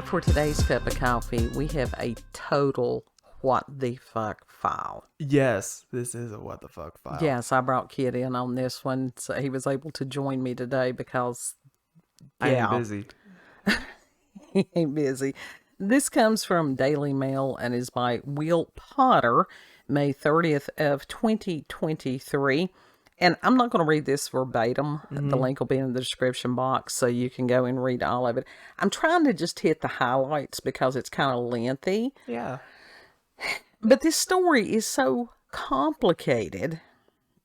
For today's cup of coffee, we have a total what the fuck file. Yes, this is a what the fuck file. Yes, I brought Kid in on this one, so he was able to join me today because, I am busy. He ain't busy. This comes from Daily Mail and is by Will Potter, May 30th of 2023. And I'm not going to read this verbatim. The link will be in the description box so you can go and read all of it. I'm trying to just hit the highlights because it's kind of lengthy. Yeah. But this story is so complicated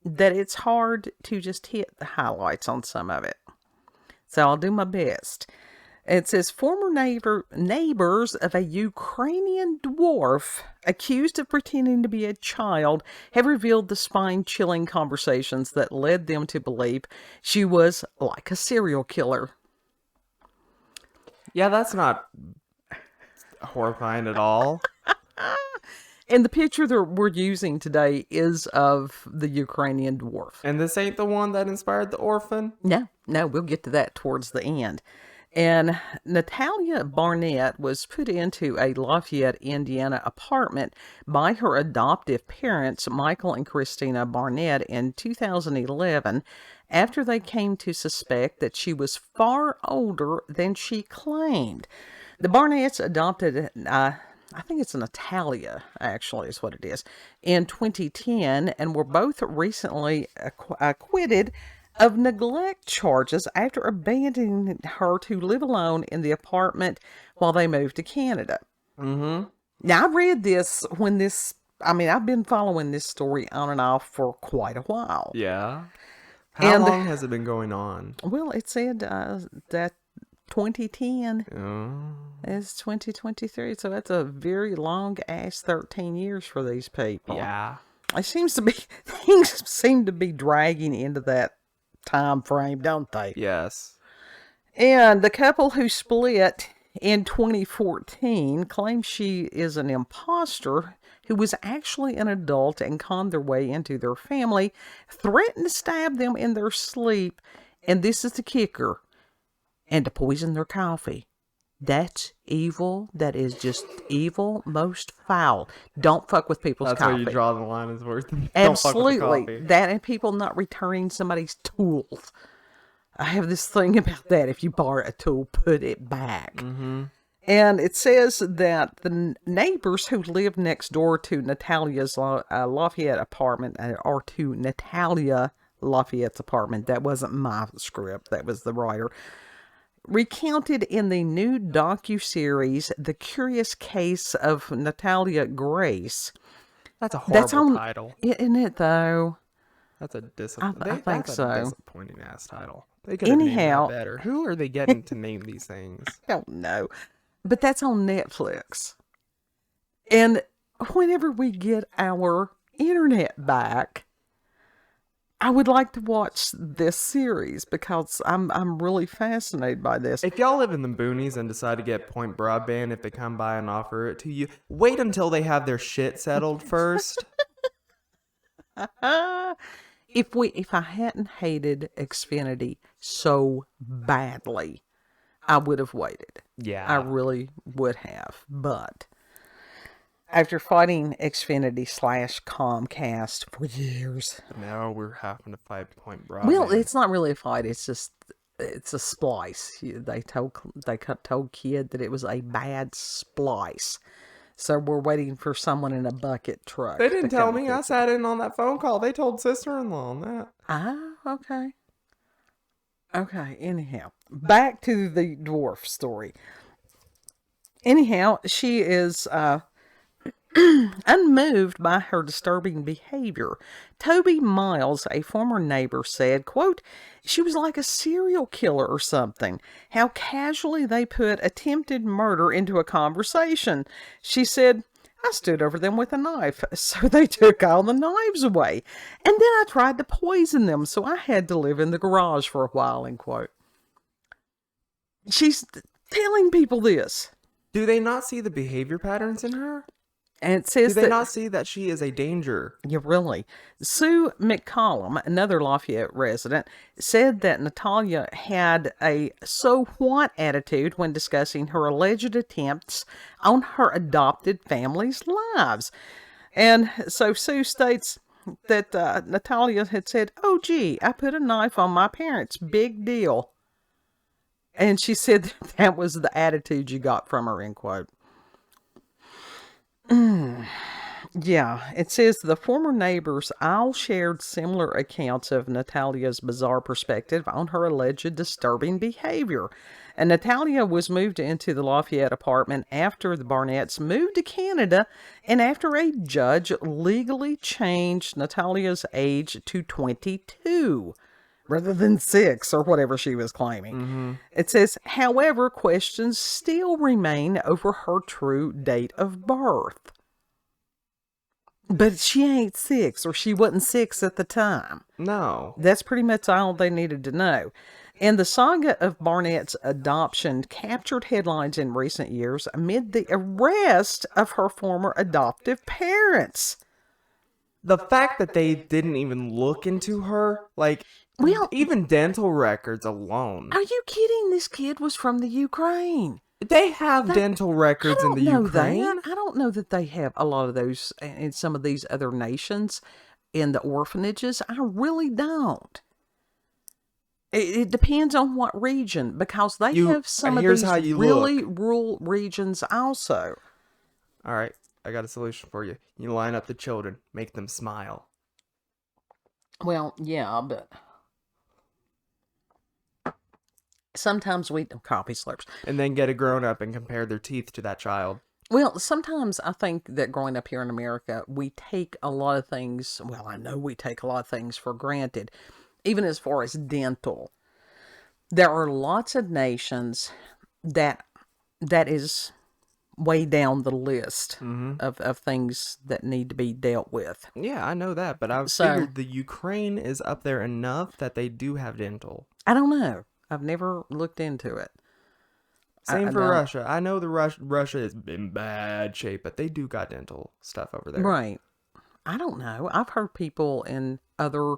that it's hard to just hit the highlights on some of it. So I'll do my best. It says, former neighbors of a Ukrainian dwarf accused of pretending to be a child have revealed the spine-chilling conversations that led them to believe she was like a serial killer. Yeah, that's not horrifying at all. And the picture that we're using today is of the Ukrainian dwarf. And this ain't the one that inspired the Orphan? No, we'll get to that towards the end. And Natalia Barnett was put into a Lafayette, Indiana apartment by her adoptive parents, Michael and Christina Barnett, in 2011 after they came to suspect that she was far older than she claimed. The Barnetts adopted, I think it's Natalia, actually, is what it is, in 2010 and were both recently acquitted of neglect charges after abandoning her to live alone in the apartment while they moved to Canada. Mm-hmm. Now, I read this when I've been following this story on and off for quite a while. Yeah. How long has it been going on? Well, it said that 2010 is 2023, so that's a very long-ass 13 years for these people. Yeah. It seems to be, things seem to be dragging into that time frame, don't they? Yes. And the couple who split in 2014 claims she is an imposter who was actually an adult and conned their way into their family, threatened to stab them in their sleep, and this is the kicker, and to poison their coffee. That's evil. That is just evil, most foul. Don't fuck with people's coffee. That's where you draw the line, is worth. Absolutely. Don't fuck with the coffee. That and people not returning somebody's tools. I have this thing about that. If you borrow a tool, put it back. Mm-hmm. And it says that the neighbors who lived next door to Natalia's Lafayette apartment, or to Natalia Lafayette's apartment, that wasn't my script, that was the writer, recounted in the new docuseries The Curious Case of Natalia Grace. That's a horrible title. Isn't it, though? That's a think so. Disappointing ass title. They could have named Anyhow, that better. Who are they getting to name these things? I don't know. But that's on Netflix. And whenever we get our internet back, I would like to watch this series because I'm really fascinated by this. If y'all live in the boonies and decide to get Point Broadband, if they come by and offer it to you, wait until they have their shit settled first. If I hadn't hated Xfinity so badly, I would have waited. Yeah. I really would have. But after fighting Xfinity / Comcast for years. Now we're having to fight Point Broadband. Well, it's not really a fight. It's a splice. They told Kid that it was a bad splice. So we're waiting for someone in a bucket truck. They didn't tell me. I sat in on that phone call. They told sister-in-law on that. Ah, okay. Okay, anyhow. Back to the dwarf story. Anyhow, she is unmoved by her disturbing behavior. Toby Miles, a former neighbor, said, quote, she was like a serial killer or something. How casually they put attempted murder into a conversation. She said, I stood over them with a knife, so they took all the knives away. And then I tried to poison them, so I had to live in the garage for a while, end quote. She's telling people this. Do they not see the behavior patterns in her? And it Do says they that not see that she is a danger? yeah, really. Sue McCollum, another Lafayette resident, said that Natalia had a so what attitude when discussing her alleged attempts on her adopted family's lives. And so Sue states that Natalia had said, "Oh, gee, I put a knife on my parents. Big deal." And she said that was the attitude you got from her, end quote. Yeah, it says the former neighbors all shared similar accounts of Natalia's bizarre perspective on her alleged disturbing behavior. And Natalia was moved into the Lafayette apartment after the Barnetts moved to Canada and after a judge legally changed Natalia's age to 22 rather than 6 or whatever she was claiming. It says, however, questions still remain over her true date of birth. But she ain't 6, or she wasn't 6 at the time. No. That's pretty much all they needed to know. And the saga of Barnett's adoption captured headlines in recent years amid the arrest of her former adoptive parents. The fact that they didn't even look into her, like, Well, even dental records alone. are you kidding? This kid was from the Ukraine. They have dental records in the Ukraine. I don't know that they have a lot of those in some of these other nations in the orphanages. I really don't. It depends on what region, because they have some of these really rural regions also. All right, I got a solution for you. You line up the children, make them smile. Well, yeah, but sometimes we coffee slurps. And then get a grown up and compare their teeth to that child. Well, sometimes I think that growing up here in America, we take a lot of things, well, I know we take a lot of things for granted, even as far as dental. There are lots of nations that is way down the list of things that need to be dealt with. Yeah, I know that, but I figured the Ukraine is up there enough that they do have dental. I don't know. I've never looked into it. Same for Russia. I know the Russia is in bad shape, but they do got dental stuff over there. Right. I don't know. I've heard people in other,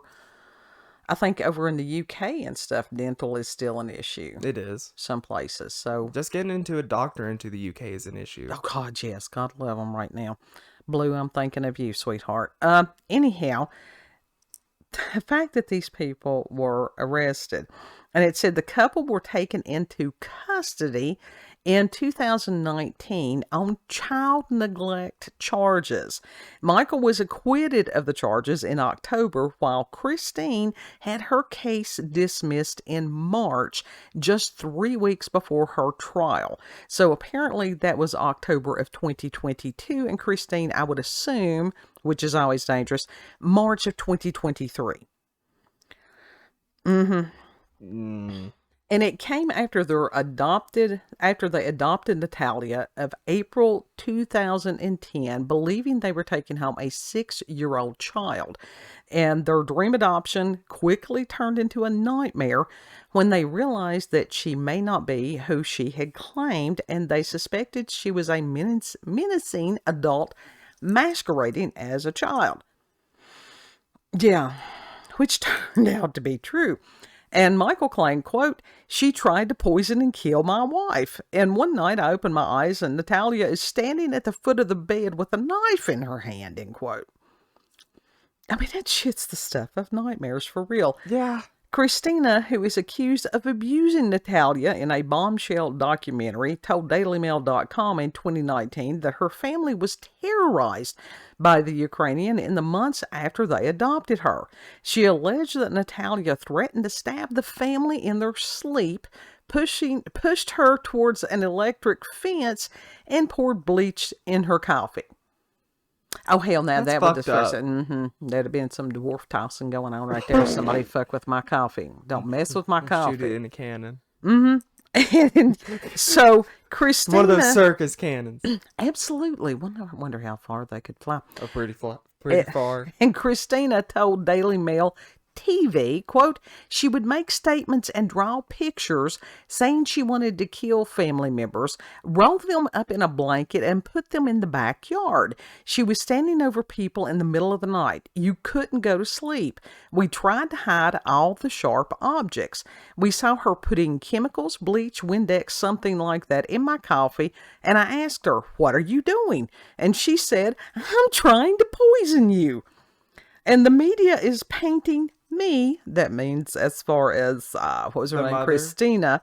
I think over in the UK and stuff, dental is still an issue. It is. Some places. So just getting into a doctor into the UK is an issue. Oh, God, yes. God love them right now. Blue, I'm thinking of you, sweetheart. Anyhow, the fact that these people were arrested, and it said the couple were taken into custody in 2019 on child neglect charges. Michael was acquitted of the charges in October, while Christine had her case dismissed in March, just 3 weeks before her trial. So apparently that was October of 2022, and Christine, I would assume, which is always dangerous, March of 2023. And it came after they adopted Natalia of April 2010, believing they were taking home a 6-year-old child. And their dream adoption quickly turned into a nightmare when they realized that she may not be who she had claimed, and they suspected she was a menacing adult masquerading as a child. Yeah, which turned out to be true. And Michael claimed, quote, "She tried to poison and kill my wife. And one night I opened my eyes and Natalia is standing at the foot of the bed with a knife in her hand," end quote. I mean, that shit's the stuff of nightmares for real. Yeah. Christina, who is accused of abusing Natalia in a bombshell documentary, told DailyMail.com in 2019 that her family was terrorized by the Ukrainian in the months after they adopted her. She alleged that Natalia threatened to stab the family in their sleep, pushed her towards an electric fence, and poured bleach in her coffee. Oh, hell no, that would disperse it. There'd have been some dwarf tossing going on right there. Somebody fuck with my coffee. Don't mess with my coffee. Shoot it in a cannon. And so, Christina... One of those circus cannons. Absolutely. Wonder how far they could fly. Oh, pretty far. And Christina told Daily Mail TV, quote, she would make statements and draw pictures saying she wanted to kill family members, roll them up in a blanket, and put them in the backyard. She was standing over people in the middle of the night. You couldn't go to sleep. We tried to hide all the sharp objects. We saw her putting chemicals, bleach, Windex, something like that in my coffee, and I asked her, "What are you doing?" And she said, "I'm trying to poison you." And the media is painting me, that means as far as, what was her name, mother? Christina,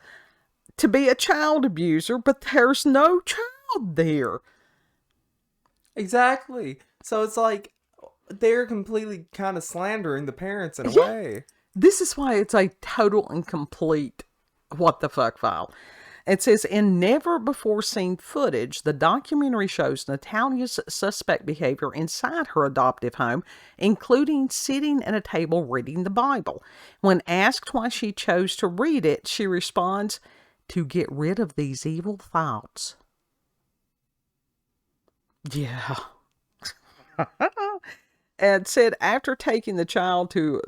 to be a child abuser, but there's no child there. Exactly. So it's like they're completely kind of slandering the parents in a way. This is why it's a total and complete what the fuck file. It says, in never before seen footage, the documentary shows Natalia's suspect behavior inside her adoptive home, including sitting at a table reading the Bible. When asked why she chose to read it, she responds, "To get rid of these evil thoughts." Yeah. And said after taking the child to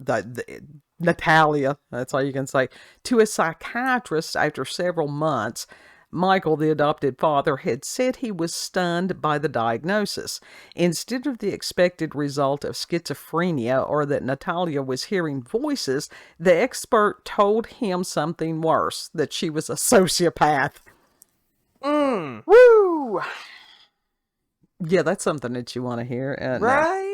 Natalia, that's all you can say, to a psychiatrist after several months, Michael, the adopted father, had said he was stunned by the diagnosis. Instead of the expected result of schizophrenia or that Natalia was hearing voices, the expert told him something worse, that she was a sociopath. Woo! Yeah, that's something that you want to hear. Right?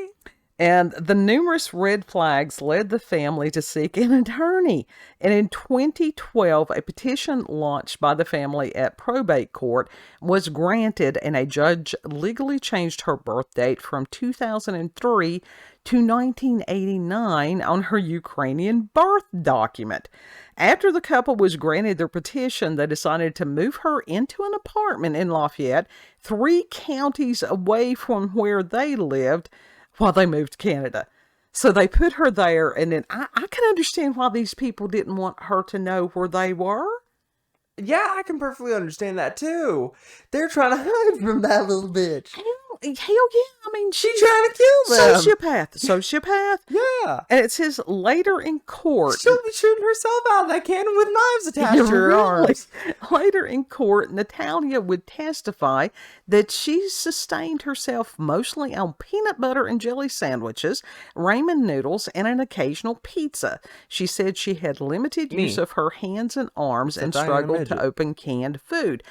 And the numerous red flags led the family to seek an attorney. And in 2012, a petition launched by the family at probate court was granted, and a judge legally changed her birth date from 2003 to 1989 on her Ukrainian birth document. After the couple was granted their petition, they decided to move her into an apartment in Lafayette, 3 counties away from where they lived, while they moved to Canada. So they put her there, and then I can understand why these people didn't want her to know where they were. Yeah, I can perfectly understand that too. They're trying to hide from that little bitch. Hell yeah. I mean, She's trying to kill them. Sociopath. Yeah. And it says later in court. She'll be shooting herself out of that cannon with knives attached to her arms. Later in court, Natalia would testify that she sustained herself mostly on peanut butter and jelly sandwiches, ramen noodles, and an occasional pizza. She said she had limited use of her hands and arms and struggled to open canned food.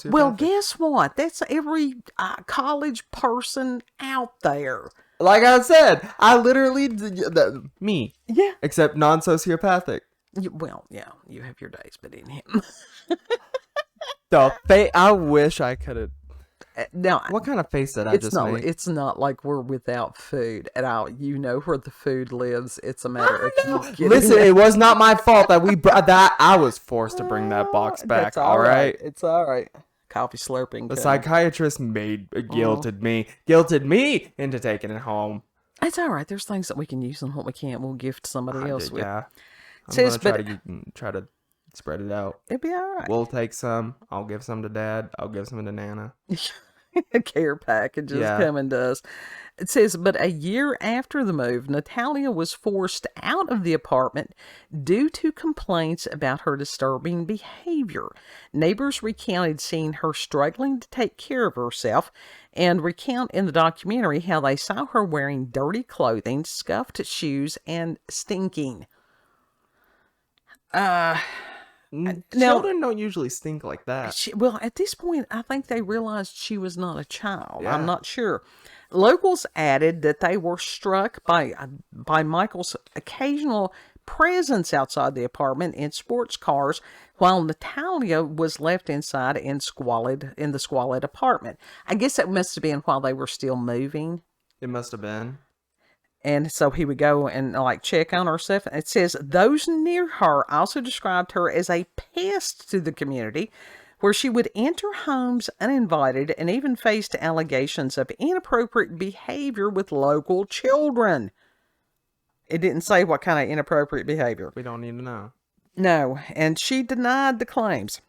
Well, guess what? That's every college person out there. Like I said, I literally, me. Yeah. Except non-sociopathic. Well, yeah, you have your days, but in him. I wish I could have. Now, what kind of face did I just make? It's not like we're without food at all. You know where the food lives. It's a matter of getting Listen, it was not my fault that we brought that. I was forced to bring that box back. That's all right. It's all right. Coffee slurping. The psychiatrist guilted me into taking it home. It's all right. There's things that we can use and what we can't, we'll gift somebody else with. Yeah. I'm gonna try to spread it out. It'll be all right. We'll take some. I'll give some to Dad. I'll give some to Nana. Care packages coming to us. It says, but a year after the move, Natalia was forced out of the apartment due to complaints about her disturbing behavior. Neighbors recounted seeing her struggling to take care of herself and recount in the documentary how they saw her wearing dirty clothing, scuffed shoes, and stinking. Children don't usually stink like that. Well, at this point, I think they realized she was not a child. Yeah. I'm not sure. Locals added that they were struck by Michael's occasional presence outside the apartment in sports cars, while Natalia was left inside in the squalid apartment. I guess that must have been while they were still moving. It must have been. And so he would go and check on her stuff. It says those near her also described her as a pest to the community, where she would enter homes uninvited and even faced allegations of inappropriate behavior with local children. It didn't say what kind of inappropriate behavior. We don't need to know. No, and she denied the claims.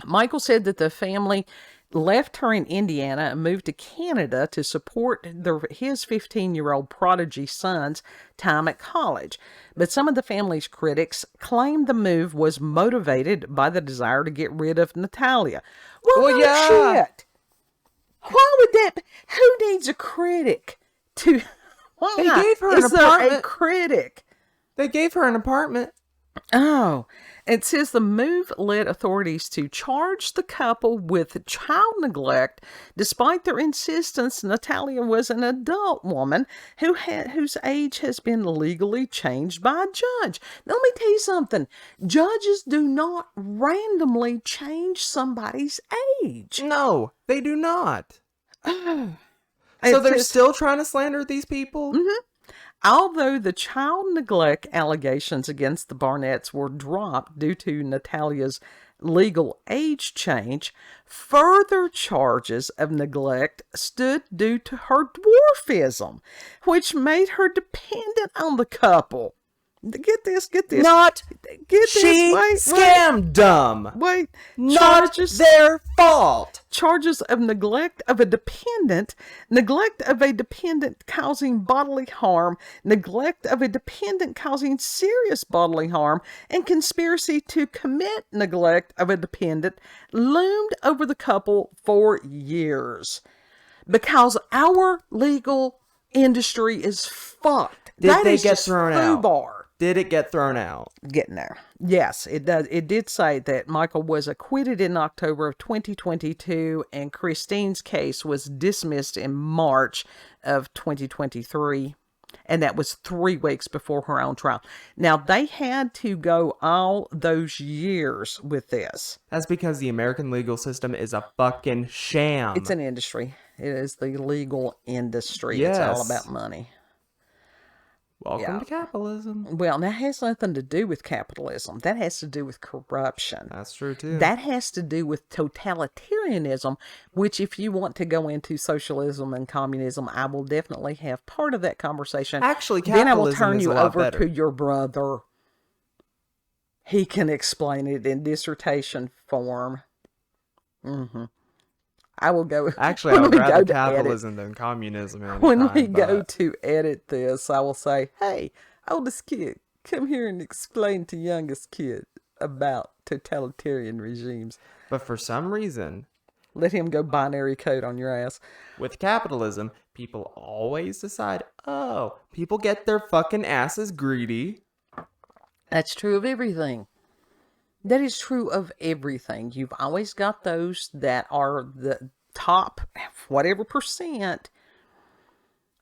Michael said that the family left her in Indiana and moved to Canada to support his 15-year-old prodigy son's time at college. But some of the family's critics claimed the move was motivated by the desire to get rid of Natalia. Well, no yeah. shit. Why would that be? Who needs a critic to... Why They gave her an is there a apartment. critic? They gave her an apartment. Oh, it says the move led authorities to charge the couple with child neglect, despite their insistence Natalia was an adult woman whose age has been legally changed by a judge. Now, let me tell you something. Judges do not randomly change somebody's age. No, they do not. Oh. So they're still trying to slander these people? Mm-hmm. Although the child neglect allegations against the Barnetts were dropped due to Natalia's legal age change, further charges of neglect stood due to her dwarfism, which made her dependent on the couple. Get this. Not Get this. she scammed them. Wait. Not their fault. Charges of neglect of a dependent causing bodily harm, neglect of a dependent causing serious bodily harm, and conspiracy to commit neglect of a dependent loomed over the couple for years. Because our legal industry is fucked. Did they get thrown out? FUBAR. Did it get thrown out? Getting there. Yes, it does. It did say that Michael was acquitted in October of 2022 and Christine's case was dismissed in March of 2023. And that was 3 weeks before her own trial. Now, they had to go all those years with this. That's because the American legal system is a fucking sham. It's an industry. It is the legal industry. Yes. It's all about money. Welcome to capitalism. Well, that has nothing to do with capitalism. That has to do with corruption. That's true, too. That has to do with totalitarianism, which if you want to go into socialism and communism, I will definitely have part of that conversation. Actually, then I will capitalism turn is you a lot over better. to your brother. He can explain it in dissertation form. Mm-hmm. I will go. Actually, I would rather capitalism than communism. When we go to edit this, I will say, hey, oldest kid, come here and explain to youngest kid about totalitarian regimes. But for some reason, let him go binary code on your ass. With capitalism, people always decide, oh, people get their fucking asses greedy. That's true of everything. That is true of everything. You've always got those that are the top, whatever percent.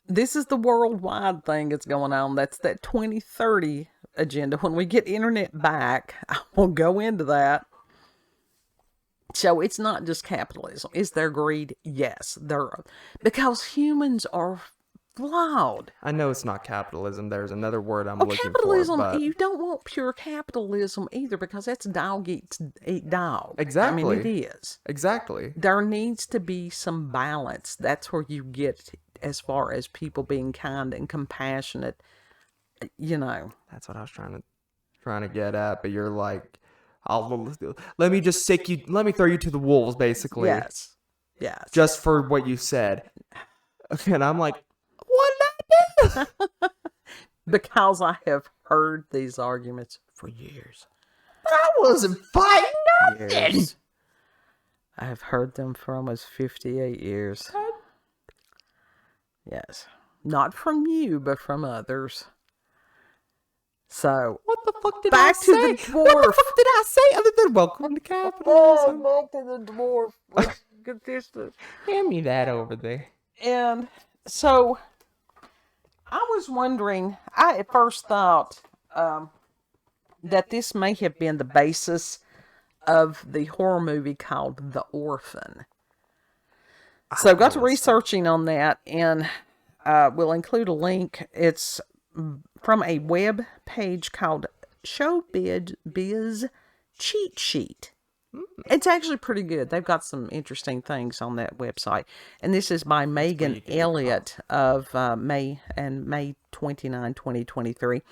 This is the worldwide thing that's going on. That's that 2030 agenda. When we get internet back, I will go into that. So it's not just capitalism. Is there greed? Yes. Because humans are flawed. I know it's not capitalism. There's another word I'm looking capitalism, for. But you don't want pure capitalism either, because that's dog eat dog. Exactly. I mean, it is. Exactly. There needs to be some balance. That's where you get as far as people being kind and compassionate. You know. That's what I was trying to get at. But you're like, let me just let me throw you to the wolves, basically. Yes. Yes. Just for what you said. And I'm like, what did I do? Because I have heard these arguments for years. But I wasn't fighting nothing. Years. I have heard them for almost 58 years. Yes. Not from you, but from others. So, what the fuck did back I to say? the dwarf. What the fuck did I say other than welcome to capitalism? Back to the dwarf. Let's get this. Hand me that over there. And so, I was wondering, I at first thought that this may have been the basis of the horror movie called The Orphan. So I got to researching on that, and we'll include a link. It's from a web page called Showbiz CheatSheet. It's actually pretty good. They've got some interesting things on that website. And this is by Megan Elliott of May 29, 2023.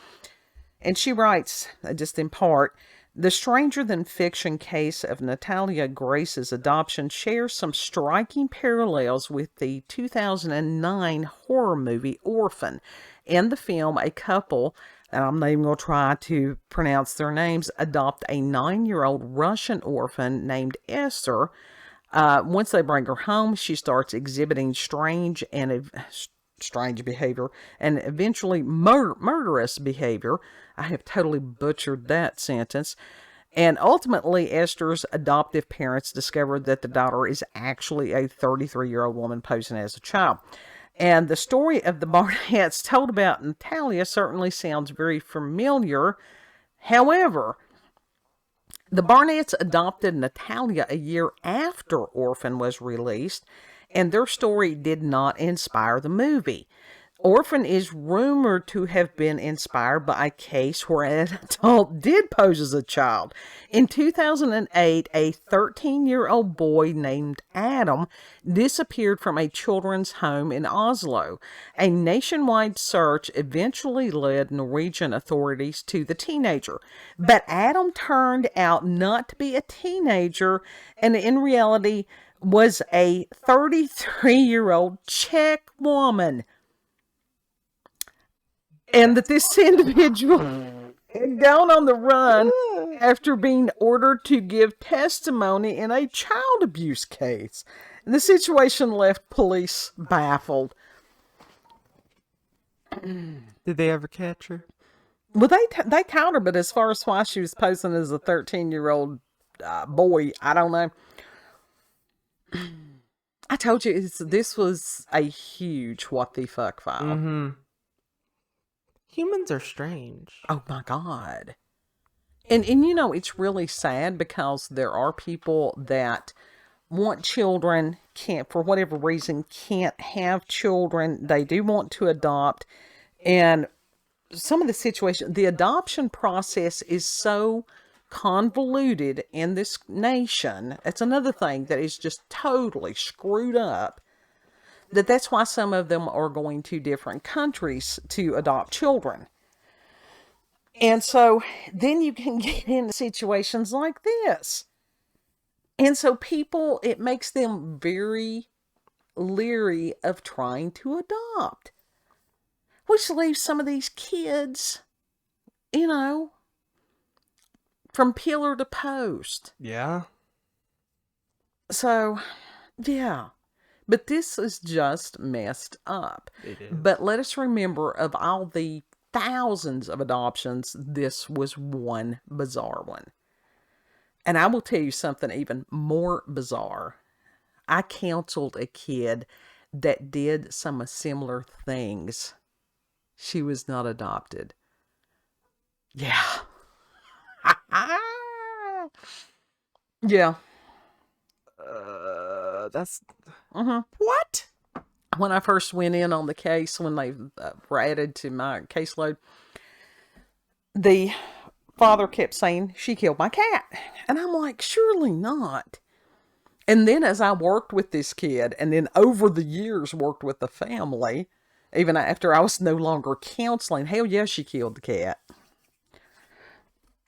And she writes, just in part, The stranger-than-fiction case of Natalia Grace's adoption shares some striking parallels with the 2009 horror movie Orphan. In the film, a couple, and I'm not even going to try to pronounce their names, adopt a 9-year-old Russian orphan named Esther. Once they bring her home, she starts exhibiting strange behavior and eventually murderous behavior. I have totally butchered that sentence. And ultimately, Esther's adoptive parents discovered that the daughter is actually a 33-year-old woman posing as a child. And the story of the Barnetts told about Natalia certainly sounds very familiar. However, the Barnetts adopted Natalia a year after Orphan was released, and their story did not inspire the movie. Orphan is rumored to have been inspired by a case where an adult did pose as a child. In 2008, a 13-year-old boy named Adam disappeared from a children's home in Oslo. A nationwide search eventually led Norwegian authorities to the teenager. But Adam turned out not to be a teenager, and in reality was a 33-year-old Czech woman. And that this individual had gone on the run after being ordered to give testimony in a child abuse case. And the situation left police baffled. Did they ever catch her? Well, they caught her, but as far as why she was posing as a 13-year-old boy, I don't know. I told you, this was a huge what the fuck file. Mm-hmm. Humans are strange. Oh my God. And you know, it's really sad because there are people that want children, can't, for whatever reason, can't have children. They do want to adopt. And some of the situations, the adoption process is so convoluted in this nation. It's another thing that is just totally screwed up. That's why some of them are going to different countries to adopt children. And so then you can get into situations like this. And so people, it makes them very leery of trying to adopt. Which leaves some of these kids, you know, from pillar to post. Yeah. So, yeah. But this is just messed up. It is. But let us remember, of all the thousands of adoptions, this was one bizarre one. And I will tell you something even more bizarre. I counseled a kid that did some similar things. She was not adopted. Yeah. Yeah. That's... Mm-hmm. What? When I first went in on the case, when they were added to my caseload, the father kept saying, she killed my cat. And I'm like, surely not. And then as I worked with this kid, and then over the years worked with the family, even after I was no longer counseling, hell yeah, she killed the cat.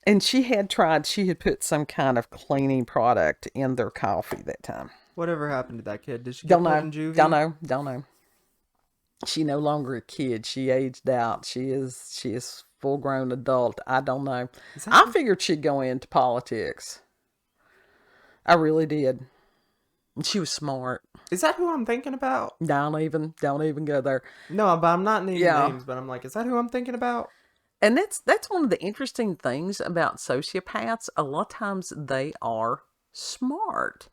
And she had put some kind of cleaning product in their coffee that time. Whatever happened to that kid? Did she get put in juvie? Don't know. She no longer a kid. She aged out. She is full-grown adult. I don't know. I figured she'd go into politics. I really did. She was smart. Is that who I'm thinking about? Don't even go there. No, but I'm not naming names, but I'm like, is that who I'm thinking about? And that's one of the interesting things about sociopaths. A lot of times they are smart.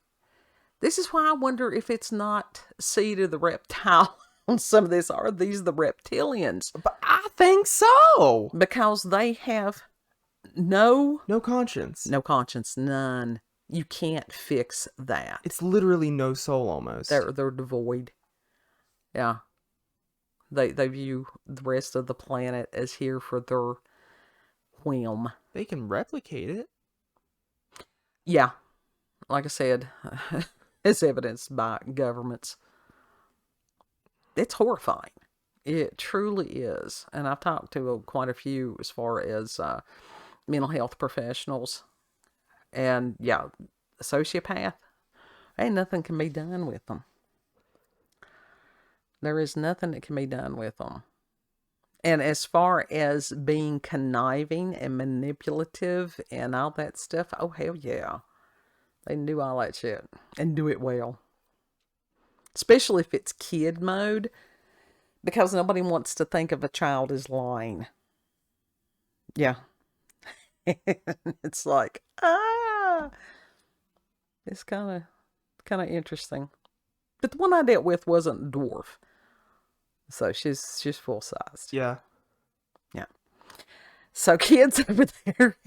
This is why I wonder if it's not seed of the reptile on some of this. Are these the reptilians? But I think so. Because they have no conscience. No conscience, none. You can't fix that. It's literally no soul almost. They're devoid. Yeah. They view the rest of the planet as here for their whim. They can replicate it. Yeah. Like I said, it's evidenced by governments. It's horrifying. It truly is. And I've talked to quite a few as far as mental health professionals. And yeah, a sociopath, ain't nothing can be done with them. There is nothing that can be done with them. And as far as being conniving and manipulative and all that stuff, oh, hell yeah. They can do all that shit and do it well. Especially if it's kid mode, because nobody wants to think of a child as lying. Yeah. It's like, it's kind of interesting. But the one I dealt with wasn't Dwarf. So she's full-sized. Yeah. Yeah. So kids over there,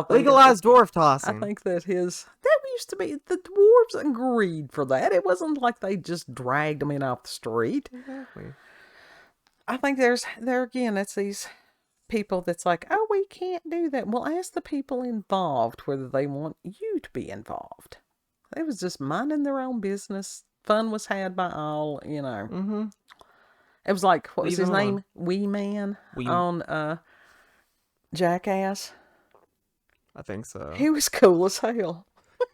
legalized dwarf tossing. I think that that used to be, the dwarves agreed for that. It wasn't like they just dragged them in off the street. Exactly. I think there again, it's these people that's like, oh, we can't do that. Well, ask the people involved whether they want you to be involved. They was just minding their own business. Fun was had by all, Mm-hmm. It was like, what was Leave his him name? alone. Wee Man on Jackass. I think so. He was cool as hell.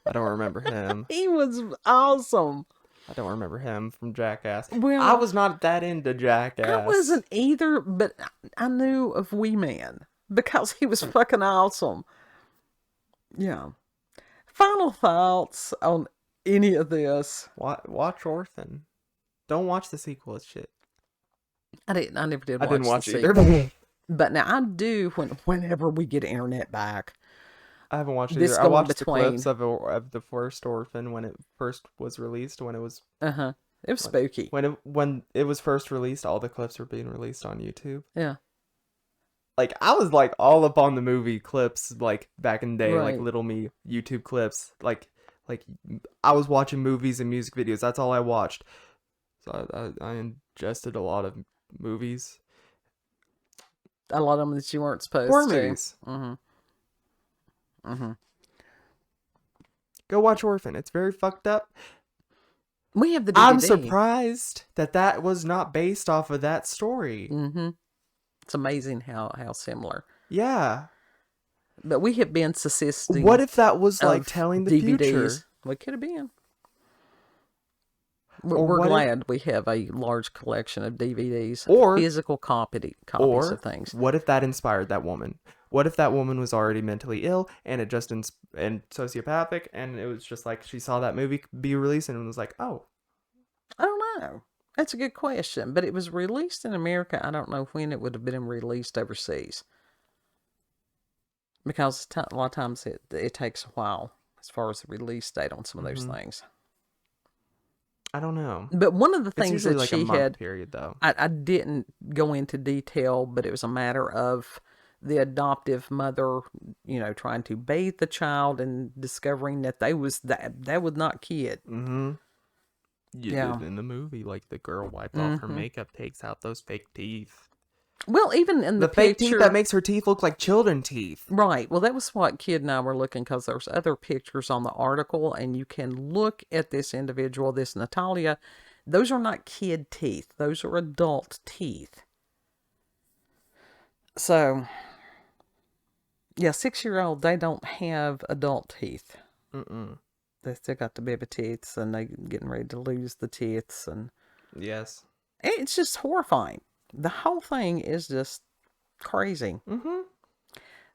I don't remember him. He was awesome. I don't remember him from Jackass. Well, I was not that into Jackass. I wasn't either, but I knew of Wee Man because he was fucking awesome. Yeah. Final thoughts on any of this? Watch Orphan. Don't watch the sequel. It's shit. I never did. I didn't watch the either. sequel. But now I do whenever we get internet back. I haven't watched This either. I going watched between- the clips of the first Orphan when it first was released. When it was It was spooky. when it was first released, all the clips were being released on YouTube. Yeah. Like I was like all up on the movie clips like back in the day, like Right. Little Me YouTube clips. Like I was watching movies and music videos. That's all I watched. So I ingested a lot of movies. A lot of them that you weren't supposed Horror to. movies. Mm-hmm. Go watch Orphan. It's very fucked up. We have the DVD. I'm surprised that was not based off of that story. Mm-hmm. It's amazing how similar. Yeah. But we have been subsisting. What if that was like of telling the DVDs. future? What could have been? Or We're what if- glad we have a large collection of DVDs, Or- physical copies Or of things. what if that inspired that woman? What if that woman was already mentally ill and it just and sociopathic, and it was just like she saw that movie be released and was like, oh, I don't know. That's a good question. But it was released in America. I don't know when it would have been released overseas. Because a lot of times it takes a while as far as the release date on some of those things. I don't know. But one of the It's things usually that like a she month had, period though. I didn't go into detail, but it was a matter of the adoptive mother, trying to bathe the child and discovering that that was not kid. Mm-hmm. You Yeah. did in the movie, like the girl wiped off her makeup, takes out those fake teeth. Well, even in The the fake picture, teeth that makes her teeth look like children teeth. right. Well, that was what Kid and I were looking, because there's other pictures on the article, and you can look at this individual, this Natalia. Those are not kid teeth. Those are adult teeth. So, yeah, 6-year-old, they don't have adult teeth. Mm-mm. They still got the baby teeth, and they getting ready to lose the teeth, and Yes. it's just horrifying. The whole thing is just crazy. Mm-hmm.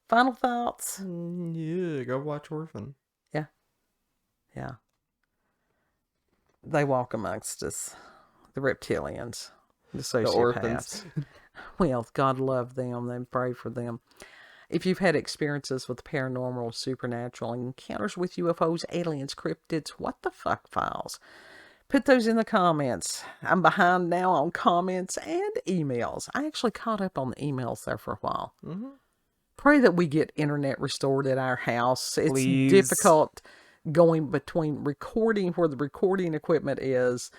Final thoughts? Yeah, go watch Orphan. Yeah. They walk amongst us. The reptilians. The sociopaths. orphans. Well, God love them. Then pray for them. If you've had experiences with paranormal, supernatural, encounters with UFOs, aliens, cryptids, what the fuck files, put those in the comments. I'm behind now on comments and emails. I actually caught up on the emails there for a while. Mm-hmm. Pray that we get internet restored at our house. It's Please. difficult going between recording where the recording equipment is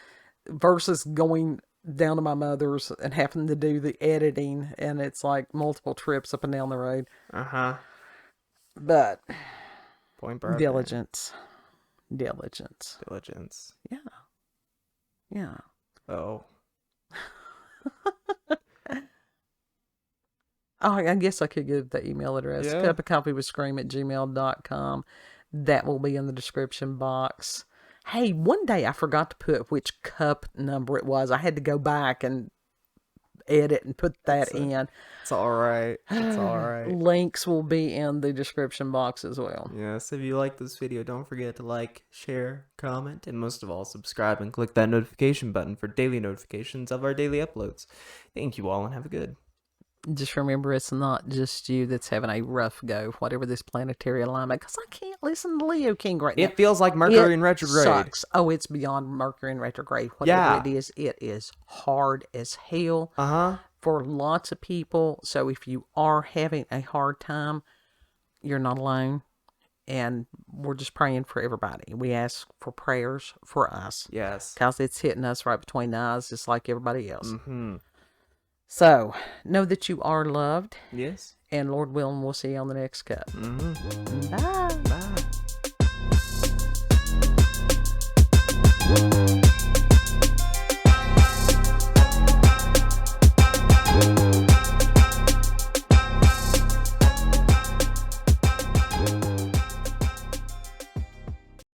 versus going down to my mother's and having to do the editing, and it's like multiple trips up and down the road. Uh-huh. But Point broadband. diligence. Diligence. Yeah. Oh. Oh, I guess I could give the email address. Yeah. cupofcoffeewithscream@gmail.com. That will be in the description box. Hey, one day I forgot to put which cup number it was. I had to go back and edit and put that in. It's all right. It's all right. Links will be in the description box as well. Yes, if you like this video, don't forget to like, share, comment, and most of all, subscribe and click that notification button for daily notifications of our daily uploads. Thank you all and have a good. Just remember, it's not just you that's having a rough go, whatever this planetary alignment, because I can't listen to Leo King right now. It feels like Mercury in retrograde. Sucks. Oh, it's beyond Mercury in retrograde. Whatever it is hard as hell for lots of people. So if you are having a hard time, you're not alone. And we're just praying for everybody. We ask for prayers for us. Yes. Because it's hitting us right between the eyes, just like everybody else. So, know that you are loved. Yes. And Lord willing, we'll see you on the next cup. Bye.